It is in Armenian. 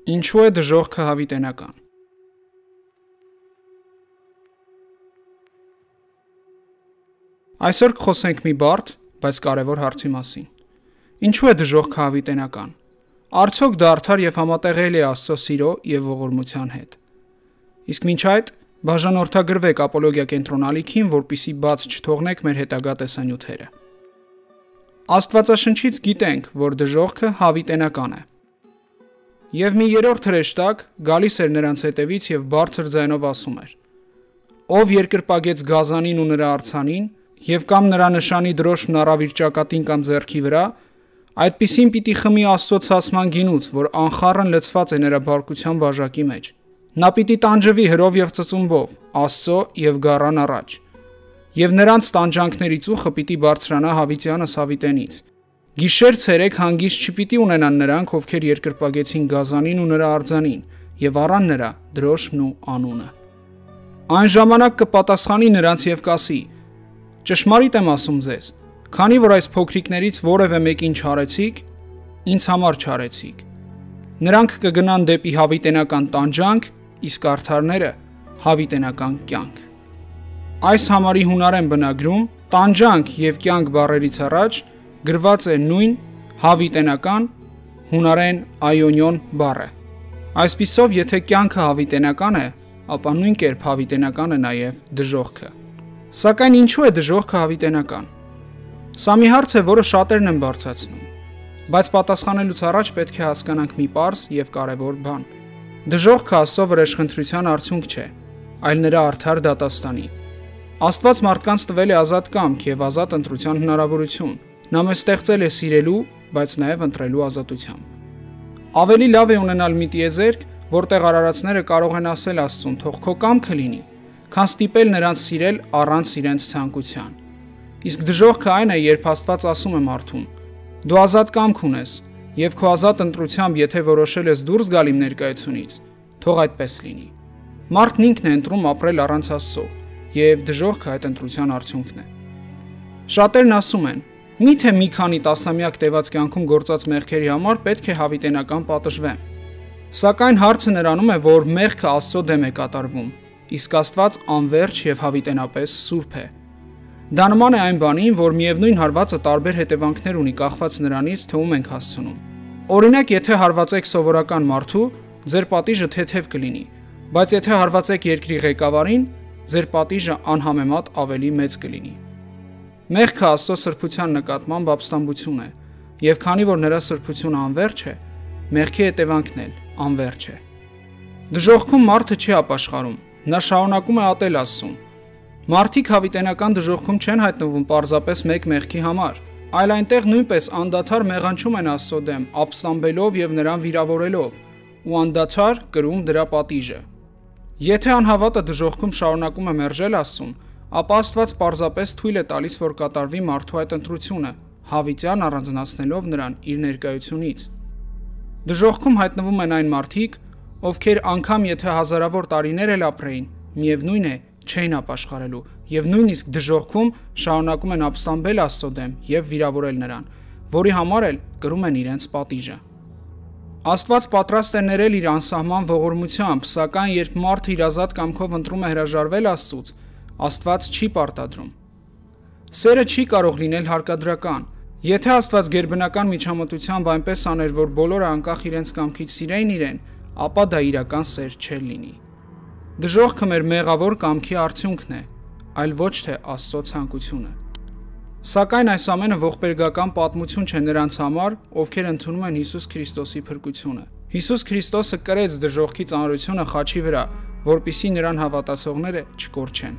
Ինչու է դժոխքը հավիտենական։ Այսօր կխոսենք մի բարդ, բայց կարևոր հարցի մասին։ Ինչու է դժոխքը հավիտենական։ Արդյոք դա արդար եւ համատեղելի է Աստծո սիրո եւ ողորմության հետ։ Իսկ մինչ այդ բաժանորդագրվեք ապոլոգիա կենտրոնալիքին, որպիսի բաց չթողնեք մեր հետագա տեսանյութերը։ Աստվածաշնչից գիտենք, որ դժոխքը հավիտենական է։ Եվ մի երրորդ հրեշտակ գալիս էր նրանց հետևից եւ բարձր ձայնով ասում էր. Ով երկրպագեց գազանին ու նրա արձանին, եւ կամ նրա նշանի դրոշն առավ իր ճակատին կամ ձեռքի վրա, այդպիսին պիտի խմի Աստծո ցասման գինուց, որ անխառն լցված է նրա բարկության բաժակի մեջ։ Նա պիտի տանջվի հրով եւ ծծումբով, Աստծո եւ գառան առաջ։ Եվ նրանց տանջանքների ծուխը պիտի բարձրանա հավիտյանս հավիտենից։ Գիշեր ցերեկ հանգիստ չպիտի ունենան նրանք, ովքեր երկրպագեցին գազանին ու նրա արձանին, եւ առան նրա դրոշն ու անունը։ Այն ժամանակ կպատասխանի նրանց եւ կասի. Ճշմարիտ եմ ասում ձեզ, քանի որ այս փոքրիկներից որևէ մեկին չարեցիք, ինձ համար չարեցիք։ Նրանք կգնան դեպի հավիտենական տանջանք, իսկ արդարները հավիտենական կյանք։ Այս համարի հունարեն բնագրում տանջանք եւ կյանք բառերից առաջ գրված է նույն հավիտենական հունարեն այոնիոն բառը։ Այսպիսով, եթե կյանքը հավիտենական է, ապա նույն կերպ հավիտենական է նաեւ դժոխքը։ Սակայն ինչու է դժոխքը հավիտենական։ Սա մի հարց է, որը շատերն են բարձրացնում, բայց պատասխանելուց առաջ պետք է հասկանանք մի պարզ եւ կարեւոր բան։ Դժոխքը Աստծո վրեժխնդրության արդյունք չէ, այլ նրա արդար դատաստանի։ Աստված մարդկանց տվել է ազատ կամք եւ ազատ ընտրության հնարավորություն։ Նա մեզ ստեղծել է սիրելու, բայց նաեւ ընտրելու ազատությամբ։ Ավելի լավ է ունենալ մի տիեզերք, որտեղ արարածները կարող են ասել Աստծուն, թող քո կամքը լինի, քան ստիպել նրանց սիրել առանց իրենց ցանկության։ Իսկ դժոխքը այն է, երբ Աստված ասում է մարդուն. դու ազատ կամք ունես, եւ քո ազատ ընտրությամբ եթե որոշել ես դուրս գալ իմ ներկայությունից, թող այդպես լինի։ Մարդն ինքն է ընտրում ապրել առանց Աստծո, եւ դժոխքը այդ ընտրության արդյունքն է։ Շատերն ասում են. միթե մի քանի տասնամյակ տևած կյանքում գործած մեղքերի համար պետք է հավիտենական պատժվեմ։ Սակայն հարցը նրանում է, որ մեղքը Աստծո դեմ է կատարվում, իսկ Աստված անվերջ եւ հավիտենապես սուրբ է։ Դա նման է այն բանին, որ միևնույն հարվածը տարբեր հետևանքներ ունի կախված նրանից, թե ում ենք հասցնում։ Օրինակ, եթե հարվածեք սովորական մարդու, ձեր պատիժը թեթև կլինի, բայց եթե հարվածեք երկրի ղեկավարին, ձեր պատիժը անհամեմատ ավելի մեծ կլինի։ Մեղքը Աստծո սրբության նկատմամբ ապստամբություն է, եւ քանի որ նրա սրբությունը անվերջ է, մեղքի հետևանքն էլ անվերջ է։ Դժոխքում մարդը չի ապաշխարում, նա շարունակում է ատել Աստծուն։ Մարդիկ հավիտենական դժոխքում չեն հայտնվում պարզապես մեկ մեղքի համար, այլ այնտեղ նույնպես անդադար մեղանչում են Աստծո դեմ, ապստամբելով եւ նրան վիրավորելով, ու անդադար կրում դրա պատիժը։ Եթե անհավատը դժոխքում շարունակում է մերժել Աստծուն, ապա Աստված պարզապես թույլ է տալիս, որ կատարվի մարդու այդ ընտրությունը, հավիտյան առանձնացնելով նրան իր ներկայությունից։ Դժոխքում հայտնվում են այն մարդիկ, ովքեր անգամ եթե հազարավոր տարիներ էլ ապրեին, միևնույն է, չէին ապաշխարելու եւ նույնիսկ դժոխքում շարունակում են ապստամբել Աստծո դեմ եւ վիրավորել նրան, որի համար էլ կրում են իրենց պատիժը։ Աստված պատրաստ է ներել իր անսահման ողորմությամբ, սակայն երբ մարդը իր ազատ կամքով ընտրում է հրաժարվել Աստծուց, Աստված չի պարտադրում։ Սերը չի կարող լինել հարկադրական։ Եթե Աստված գերբնական միջամտությամբ այնպես աներ, որ բոլորը անկախ իրենց կամքից սիրեին իրեն, ապա դա իրական սեր չէր լինի։ Դժոխքը մեր մեղավոր կամքի արդյունքն է, այլ ոչ թե Աստծո ցանկությունը։ Սակայն այս ամենը ողբերգական պատմություն չէ նրանց համար, ովքեր ընդունում են Հիսուս Քրիստոսի փրկությունը։ Հիսուս Քրիստոսը կրեց դժոխքի ծանրությունը խաչի վրա, որպիսի նրան հավատացողները չկորչեն։